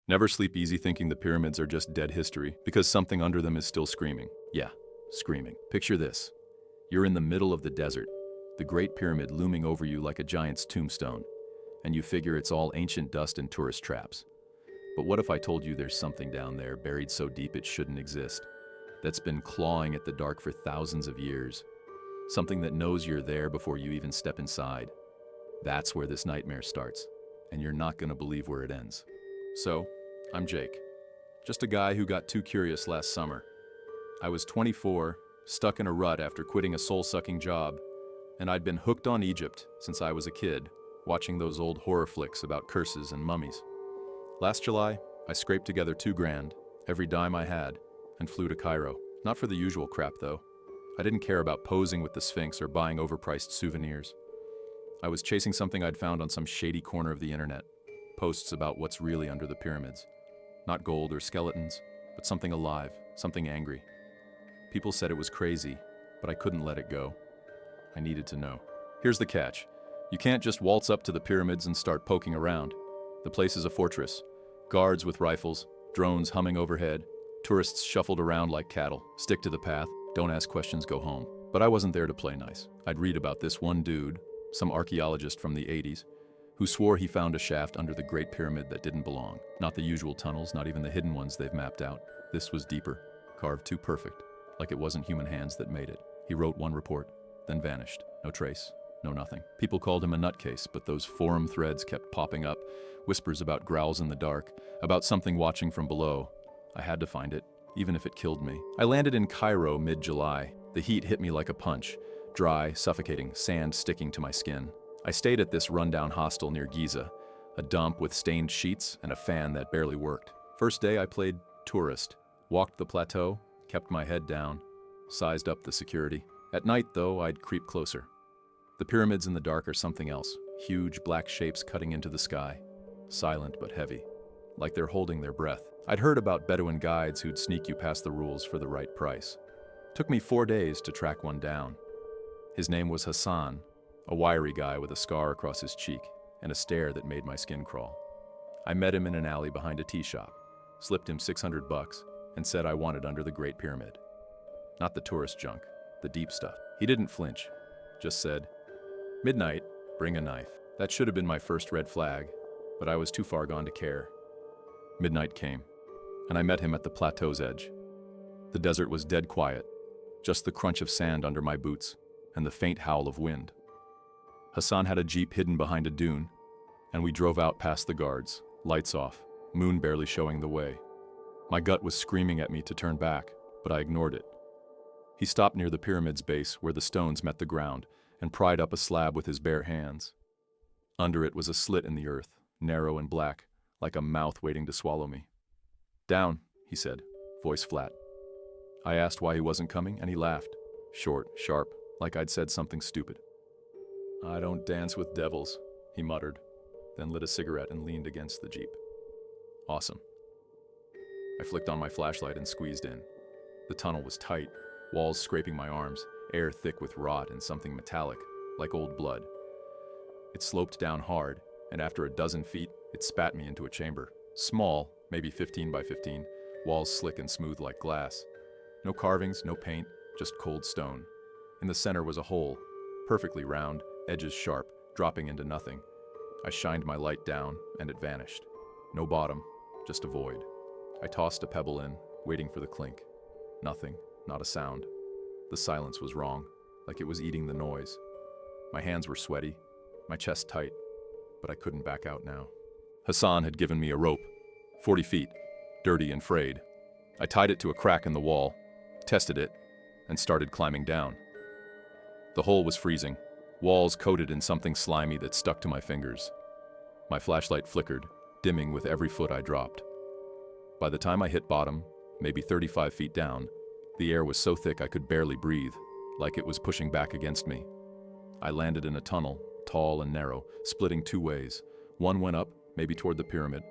Never sleep easy thinking the pyramids are just dead history, because something under them is still screaming. Yeah, screaming. Picture this. You're in the middle of the desert, the Great Pyramid looming over you like a giant's tombstone, and you figure it's all ancient dust and tourist traps. But what if I told you there's something down there buried so deep it shouldn't exist, that's been clawing at the dark for thousands of years? Something that knows you're there before you even step inside. That's where this nightmare starts, and you're not gonna believe where it ends. So, I'm Jake, just a guy who got too curious last summer. I was 24, stuck in a rut after quitting a soul-sucking job, and I'd been hooked on Egypt since I was a kid, watching those old horror flicks about curses and mummies. Last July, I scraped together $2,000, every dime I had, and flew to Cairo. Not for the usual crap, though. I didn't care about posing with the Sphinx or buying overpriced souvenirs. I was chasing something I'd found on some shady corner of the internet, posts about what's really under the pyramids. Not gold or skeletons, but something alive, something angry. People said it was crazy, but I couldn't let it go. I needed to know. Here's the catch. You can't just waltz up to the pyramids and start poking around. The place is a fortress. Guards with rifles, drones humming overhead, tourists shuffled around like cattle. Stick to the path, don't ask questions, go home. But I wasn't there to play nice. I'd read about this one dude, some archaeologist from the 80s, who swore he found a shaft under the Great Pyramid that didn't belong. Not the usual tunnels, not even the hidden ones they've mapped out. This was deeper, carved too perfect, like it wasn't human hands that made it. He wrote one report, then vanished. No trace, no nothing. People called him a nutcase, but those forum threads kept popping up, whispers about growls in the dark, about something watching from below. I had to find it, even if it killed me. I landed in Cairo mid-July. The heat hit me like a punch, dry, suffocating, sand sticking to my skin. I stayed at this rundown hostel near Giza, a dump with stained sheets and a fan that barely worked. First day I played tourist, walked the plateau, kept my head down, sized up the security. At night, though, I'd creep closer. The pyramids in the dark are something else, huge black shapes cutting into the sky, silent but heavy, like they're holding their breath. I'd heard about Bedouin guides who'd sneak you past the rules for the right price. Took me 4 days to track one down. His name was Hassan, a wiry guy with a scar across his cheek and a stare that made my skin crawl. I met him in an alley behind a tea shop, slipped him $600, and said I wanted under the Great Pyramid. Not the tourist junk, the deep stuff. He didn't flinch, just said, "Midnight, bring a knife." That should have been my first red flag, but I was too far gone to care. Midnight came, and I met him at the plateau's edge. The desert was dead quiet, just the crunch of sand under my boots and the faint howl of wind. Hassan had a jeep hidden behind a dune, and we drove out past the guards, lights off, moon barely showing the way. My gut was screaming at me to turn back, but I ignored it. He stopped near the pyramid's base where the stones met the ground and pried up a slab with his bare hands. Under it was a slit in the earth, narrow and black, like a mouth waiting to swallow me. "Down," he said, voice flat. I asked why he wasn't coming, and he laughed, short, sharp, like I'd said something stupid. "I don't dance with devils," he muttered, then lit a cigarette and leaned against the jeep. Awesome. I flicked on my flashlight and squeezed in. The tunnel was tight, walls scraping my arms, air thick with rot and something metallic, like old blood. It sloped down hard, and after a dozen feet, it spat me into a chamber. Small, maybe 15 by 15, walls slick and smooth like glass. No carvings, no paint, just cold stone. In the center was a hole, perfectly round, edges sharp, dropping into nothing. I shined my light down, and it vanished. No bottom, just a void. I tossed a pebble in, waiting for the clink. Nothing, not a sound. The silence was wrong, like it was eating the noise. My hands were sweaty, my chest tight, but I couldn't back out now. Hassan had given me a rope, 40 feet, dirty and frayed. I tied it to a crack in the wall, tested it, and started climbing down. The hole was freezing, walls coated in something slimy that stuck to my fingers. My flashlight flickered, dimming with every foot I dropped. By the time I hit bottom, maybe 35 feet down, the air was so thick I could barely breathe, like it was pushing back against me. I landed in a tunnel, tall and narrow, splitting 2 ways. One went up, maybe toward the pyramid.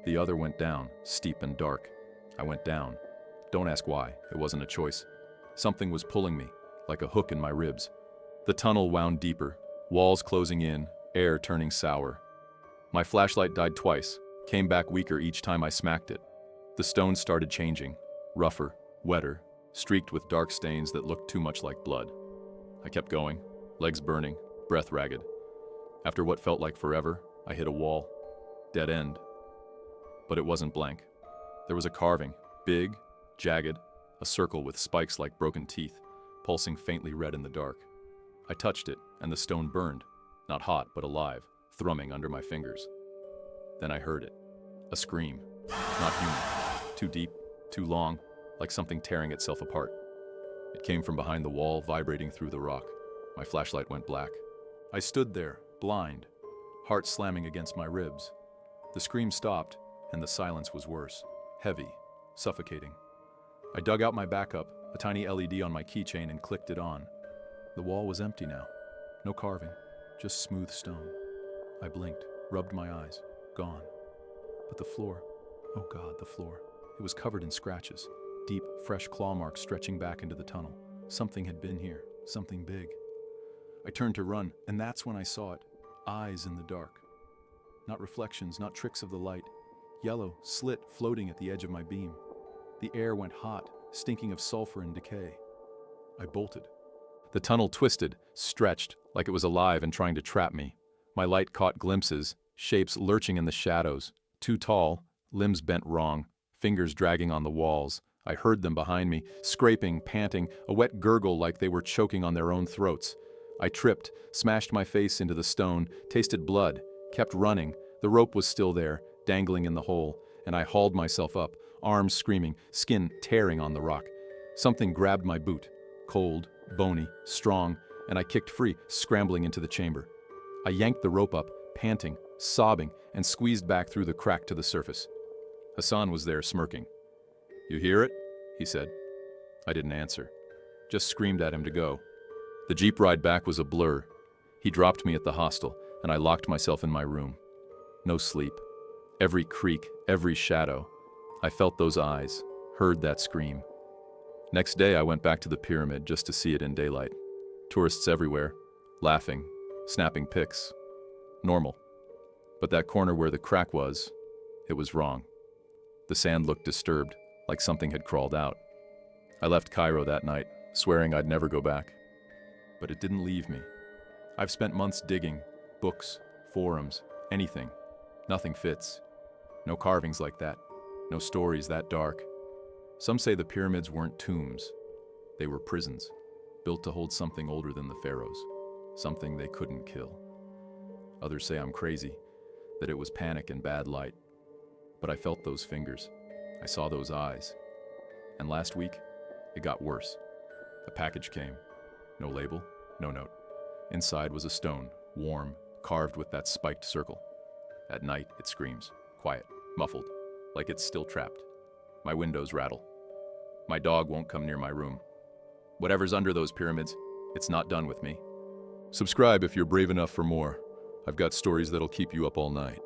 The other went down, steep and dark. I went down. Don't ask why, it wasn't a choice. Something was pulling me, like a hook in my ribs. The tunnel wound deeper, walls closing in, air turning sour. My flashlight died twice, came back weaker each time I smacked it. The stone started changing, rougher, wetter, streaked with dark stains that looked too much like blood. I kept going, legs burning, breath ragged. After what felt like forever, I hit a wall. Dead end. But it wasn't blank. There was a carving, big, jagged, a circle with spikes like broken teeth, pulsing faintly red in the dark. I touched it, and the stone burned, not hot but alive, thrumming under my fingers. Then I heard it. A scream. Not human. Too deep, too long, like something tearing itself apart. It came from behind the wall, vibrating through the rock. My flashlight went black. I stood there, blind, heart slamming against my ribs. The scream stopped, and the silence was worse. Heavy, suffocating. I dug out my backup, a tiny LED on my keychain, and clicked it on. The wall was empty now. No carving, just smooth stone. I blinked, rubbed my eyes. Gone. But the floor, oh God, the floor. It was covered in scratches, deep, fresh claw marks stretching back into the tunnel. Something had been here, something big. I turned to run, and that's when I saw it. Eyes in the dark. Not reflections, not tricks of the light. Yellow, slit, floating at the edge of my beam. The air went hot, stinking of sulfur and decay. I bolted. The tunnel twisted, stretched, like it was alive and trying to trap me. My light caught glimpses, shapes lurching in the shadows. Too tall, limbs bent wrong, fingers dragging on the walls. I heard them behind me, scraping, panting, a wet gurgle like they were choking on their own throats. I tripped, smashed my face into the stone, tasted blood, kept running. The rope was still there, dangling in the hole, and I hauled myself up, arms screaming, skin tearing on the rock. Something grabbed my boot, cold, bony, strong, and I kicked free, scrambling into the chamber. I yanked the rope up, panting, sobbing, and squeezed back through the crack to the surface. Hassan was there, smirking. "You hear it?" he said. I didn't answer, just screamed at him to go. The jeep ride back was a blur. He dropped me at the hostel, and I locked myself in my room. No sleep. Every creak, every shadow. I felt those eyes, heard that scream. Next day I went back to the pyramid just to see it in daylight. Tourists everywhere, laughing, snapping pics. Normal. But that corner where the crack was, it was wrong. The sand looked disturbed, like something had crawled out. I left Cairo that night, swearing I'd never go back. But it didn't leave me. I've spent months digging, books, forums, anything. Nothing fits. No carvings like that. No stories that dark. Some say the pyramids weren't tombs. They were prisons, built to hold something older than the pharaohs, something they couldn't kill. Others say I'm crazy, that it was panic and bad light. But I felt those fingers. I saw those eyes. And last week, it got worse. A package came. No label, no note. Inside was a stone, warm, carved with that spiked circle. At night, it screams, quiet, muffled, like it's still trapped. My windows rattle. My dog won't come near my room. Whatever's under those pyramids, it's not done with me. Subscribe if you're brave enough for more. I've got stories that'll keep you up all night.